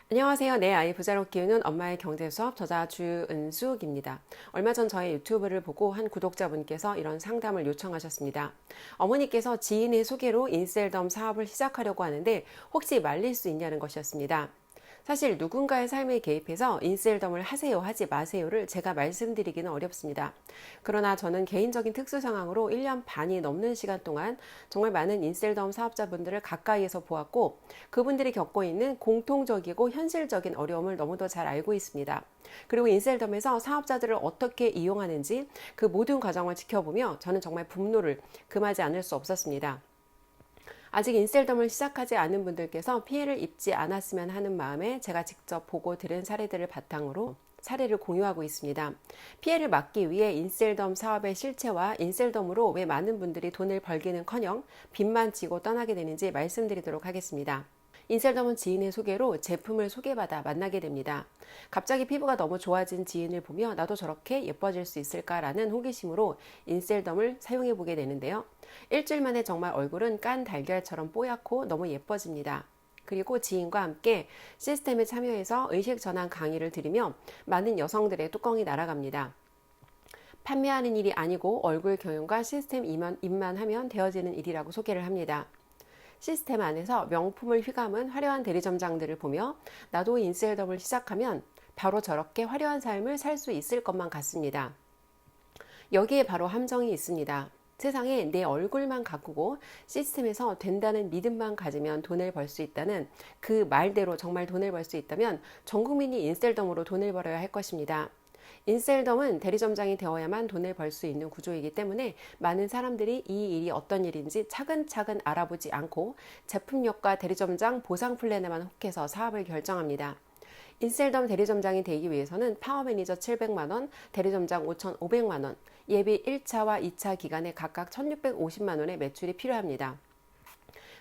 안녕하세요. 내 아이 부자로 키우는 엄마의 경제 수업 저자 주은숙입니다. 얼마 전 저의 유튜브를 보고 한 구독자분께서 이런 상담을 요청하셨습니다. 어머니께서 지인의 소개로 인셀덤 사업을 시작하려고 하는데 혹시 말릴 수 있냐는 것이었습니다. 사실 누군가의 삶에 개입해서 인셀덤을 하세요 하지 마세요를 제가 말씀드리기는 어렵습니다. 그러나 저는 개인적인 특수 상황으로 1년 반이 넘는 시간 동안 정말 많은 인셀덤 사업자분들을 가까이에서 보았고 그분들이 겪고 있는 공통적이고 현실적인 어려움을 너무도 잘 알고 있습니다. 그리고 인셀덤에서 사업자들을 어떻게 이용하는지 그 모든 과정을 지켜보며 저는 정말 분노를 금하지 않을 수 없었습니다. 아직 인셀덤을 시작하지 않은 분들께서 피해를 입지 않았으면 하는 마음에 제가 직접 보고 들은 사례들을 바탕으로 사례를 공유하고 있습니다. 피해를 막기 위해 인셀덤 사업의 실체와 인셀덤으로 왜 많은 분들이 돈을 벌기는커녕 빚만 지고 떠나게 되는지 말씀드리도록 하겠습니다. 인셀덤은 지인의 소개로 제품을 소개받아 만나게 됩니다. 갑자기 피부가 너무 좋아진 지인을 보며 나도 저렇게 예뻐질 수 있을까라는 호기심으로 인셀덤을 사용해 보게 되는데요. 일주일 만에 정말 얼굴은 깐 달걀처럼 뽀얗고 너무 예뻐집니다. 그리고 지인과 함께 시스템에 참여해서 의식 전환 강의를 들으며 많은 여성들의 뚜껑이 날아갑니다. 판매하는 일이 아니고 얼굴 경영과 시스템 입만하면 되어지는 일이라고 소개를 합니다. 시스템 안에서 명품을 휘감은 화려한 대리점장들을 보며 나도 인셀덤을 시작하면 바로 저렇게 화려한 삶을 살 수 있을 것만 같습니다. 여기에 바로 함정이 있습니다. 세상에 내 얼굴만 가꾸고 시스템에서 된다는 믿음만 가지면 돈을 벌 수 있다는 그 말대로 정말 돈을 벌 수 있다면 전 국민이 인셀덤으로 돈을 벌어야 할 것입니다. 인셀덤은 대리점장이 되어야만 돈을 벌 수 있는 구조이기 때문에 많은 사람들이 이 일이 어떤 일인지 차근차근 알아보지 않고 제품력과 대리점장 보상 플랜에만 혹해서 사업을 결정합니다. 인셀덤 대리점장이 되기 위해서는 파워매니저 700만원, 대리점장 5,500만원, 예비 1차와 2차 기간에 각각 1,650만원의 매출이 필요합니다.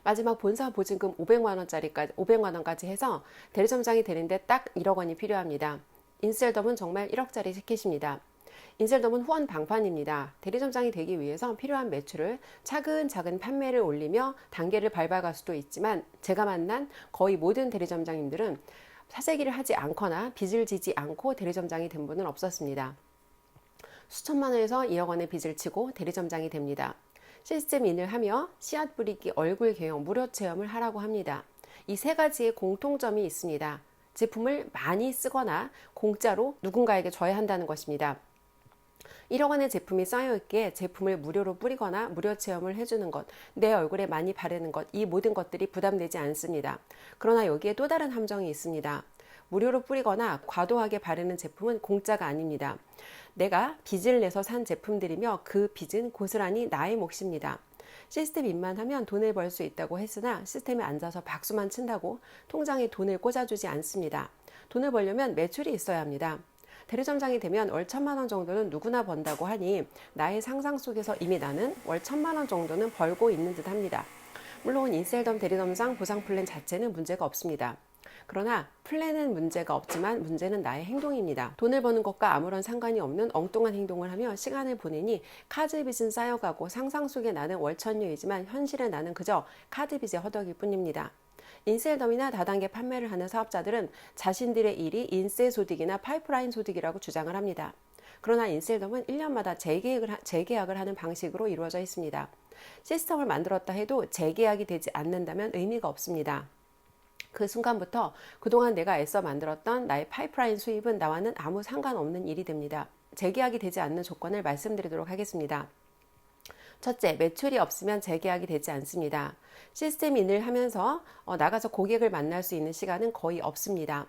마지막 본사 보증금 500만원까지 해서 대리점장이 되는데 딱 1억 원이 필요합니다. 인셀덤은 정말 1억짜리 티켓입니다. 인셀덤은 후원 방판입니다. 대리점장이 되기 위해서 필요한 매출을 차근차근 판매를 올리며 단계를 밟아갈 수도 있지만 제가 만난 거의 모든 대리점장님들은 사재기를 하지 않거나 빚을 지지 않고 대리점장이 된 분은 없었습니다. 수천만 원에서 1억 원의 빚을 지고 대리점장이 됩니다. 시스템 인을 하며 씨앗 뿌리기 얼굴 경영 무료 체험을 하라고 합니다. 이 세 가지의 공통점이 있습니다. 제품을 많이 쓰거나 공짜로 누군가에게 줘야 한다는 것입니다. 1억 원의 제품이 쌓여있기에 제품을 무료로 뿌리거나 무료 체험을 해주는 것, 내 얼굴에 많이 바르는 것, 이 모든 것들이 부담되지 않습니다. 그러나 여기에 또 다른 함정이 있습니다. 무료로 뿌리거나 과도하게 바르는 제품은 공짜가 아닙니다. 내가 빚을 내서 산 제품들이며 그 빚은 고스란히 나의 몫입니다. 시스템 입만 하면 돈을 벌 수 있다고 했으나 시스템에 앉아서 박수만 친다고 통장에 돈을 꽂아주지 않습니다. 돈을 벌려면 매출이 있어야 합니다. 대리점장이 되면 월 1,000만 원 정도는 누구나 번다고 하니 나의 상상 속에서 이미 나는 월 1,000만 원 정도는 벌고 있는 듯 합니다. 물론 인셀덤 대리점장 보상 플랜 자체는 문제가 없습니다. 그러나 플랜은 문제가 없지만 문제는 나의 행동입니다. 돈을 버는 것과 아무런 상관이 없는 엉뚱한 행동을 하며 시간을 보내니 카드 빚은 쌓여가고 상상 속에 나는 월천료이지만 현실에 나는 그저 카드 빚의 허덕일 뿐입니다. 인셀덤이나 다단계 판매를 하는 사업자들은 자신들의 일이 인세 소득이나 파이프라인 소득이라고 주장을 합니다. 그러나 인셀덤은 1년마다 재계약을 하는 방식으로 이루어져 있습니다. 시스템을 만들었다 해도 재계약이 되지 않는다면 의미가 없습니다. 그 순간부터 그동안 내가 애써 만들었던 나의 파이프라인 수입은 나와는 아무 상관없는 일이 됩니다. 재계약이 되지 않는 조건을 말씀드리도록 하겠습니다. 첫째, 매출이 없으면 재계약이 되지 않습니다. 시스템 인을 하면서 나가서 고객을 만날 수 있는 시간은 거의 없습니다.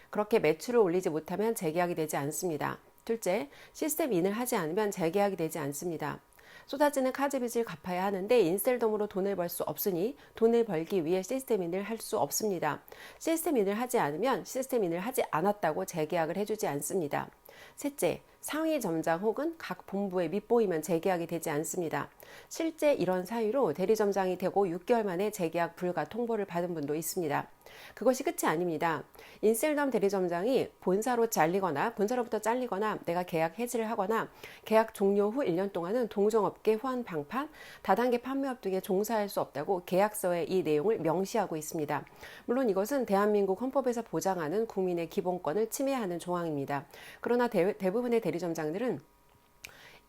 그렇게 매출을 올리지 못하면 재계약이 되지 않습니다. 둘째, 시스템 인을 하지 않으면 재계약이 되지 않습니다. 쏟아지는 카드 빚을 갚아야 하는데 인셀덤으로 돈을 벌 수 없으니 돈을 벌기 위해 시스템 인을 할 수 없습니다. 시스템 인을 하지 않으면 시스템 인을 하지 않았다고 재계약을 해주지 않습니다. 셋째, 상위 점장 혹은 각 본부에 밑보이면 재계약이 되지 않습니다. 실제 이런 사유로 대리점장이 되고 6개월 만에 재계약 불가 통보를 받은 분도 있습니다. 그것이 끝이 아닙니다. 인셀덤 대리점장이 본사로부터 잘리거나 내가 계약 해지를 하거나 계약 종료 후 1년 동안은 동종업계 후한 방판, 다단계 판매업 등에 종사할 수 없다고 계약서에 이 내용을 명시하고 있습니다. 물론 이것은 대한민국 헌법에서 보장하는 국민의 기본권을 침해하는 조항입니다. 그러나 대부분의 대리점장들은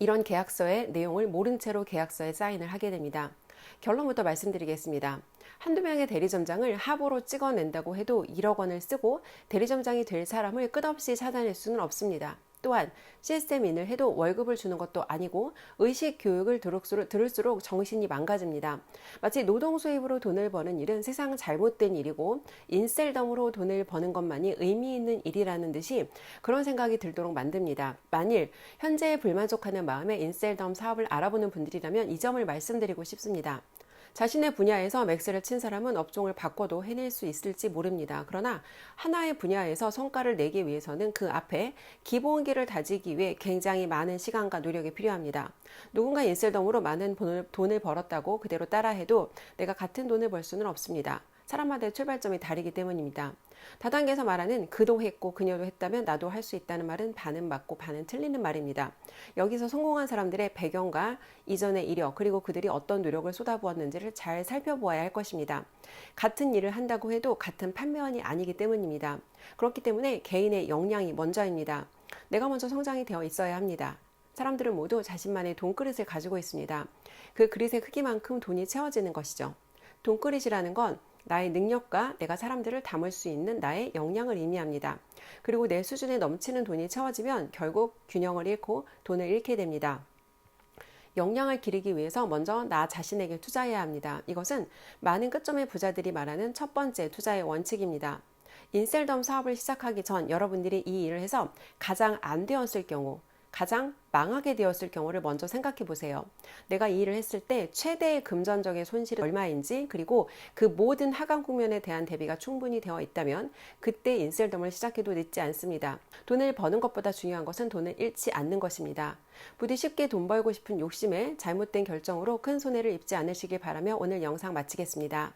이런 계약서의 내용을 모른 채로 계약서에 사인을 하게 됩니다. 결론부터 말씀드리겠습니다. 한두 명의 대리점장을 합으로 찍어낸다고 해도 1억 원을 쓰고 대리점장이 될 사람을 끝없이 찾아낼 수는 없습니다. 또한 시스템인을 해도 월급을 주는 것도 아니고 의식 교육을 들을수록 정신이 망가집니다. 마치 노동 수입으로 돈을 버는 일은 세상 잘못된 일이고 인셀덤으로 돈을 버는 것만이 의미 있는 일이라는 듯이 그런 생각이 들도록 만듭니다. 만일 현재에 불만족하는 마음에 인셀덤 사업을 알아보는 분들이라면 이 점을 말씀드리고 싶습니다. 자신의 분야에서 맥스를 친 사람은 업종을 바꿔도 해낼 수 있을지 모릅니다. 그러나 하나의 분야에서 성과를 내기 위해서는 그 앞에 기본기를 다지기 위해 굉장히 많은 시간과 노력이 필요합니다. 누군가 인셀덤으로 많은 돈을 벌었다고 그대로 따라해도 내가 같은 돈을 벌 수는 없습니다. 사람마다의 출발점이 다르기 때문입니다. 다단계에서 말하는 그도 했고 그녀도 했다면 나도 할 수 있다는 말은 반은 맞고 반은 틀리는 말입니다. 여기서 성공한 사람들의 배경과 이전의 이력 그리고 그들이 어떤 노력을 쏟아부었는지를 잘 살펴보아야 할 것입니다. 같은 일을 한다고 해도 같은 판매원이 아니기 때문입니다. 그렇기 때문에 개인의 역량이 먼저입니다. 내가 먼저 성장이 되어 있어야 합니다. 사람들은 모두 자신만의 돈그릇을 가지고 있습니다. 그 그릇의 크기만큼 돈이 채워지는 것이죠. 돈그릇이라는 건 나의 능력과 내가 사람들을 담을 수 있는 나의 역량을 의미합니다. 그리고 내 수준에 넘치는 돈이 채워지면 결국 균형을 잃고 돈을 잃게 됩니다. 역량을 기르기 위해서 먼저 나 자신에게 투자해야 합니다. 이것은 많은 끝점의 부자들이 말하는 첫 번째 투자의 원칙입니다. 인셀덤 사업을 시작하기 전 여러분들이 이 일을 해서 가장 안 되었을 경우, 가장 망하게 되었을 경우를 먼저 생각해 보세요. 내가 이 일을 했을 때 최대의 금전적인 손실이 얼마인지 그리고 그 모든 하강 국면에 대한 대비가 충분히 되어 있다면 그때 인셀덤을 시작해도 늦지 않습니다. 돈을 버는 것보다 중요한 것은 돈을 잃지 않는 것입니다. 부디 쉽게 돈 벌고 싶은 욕심에 잘못된 결정으로 큰 손해를 입지 않으시길 바라며 오늘 영상 마치겠습니다.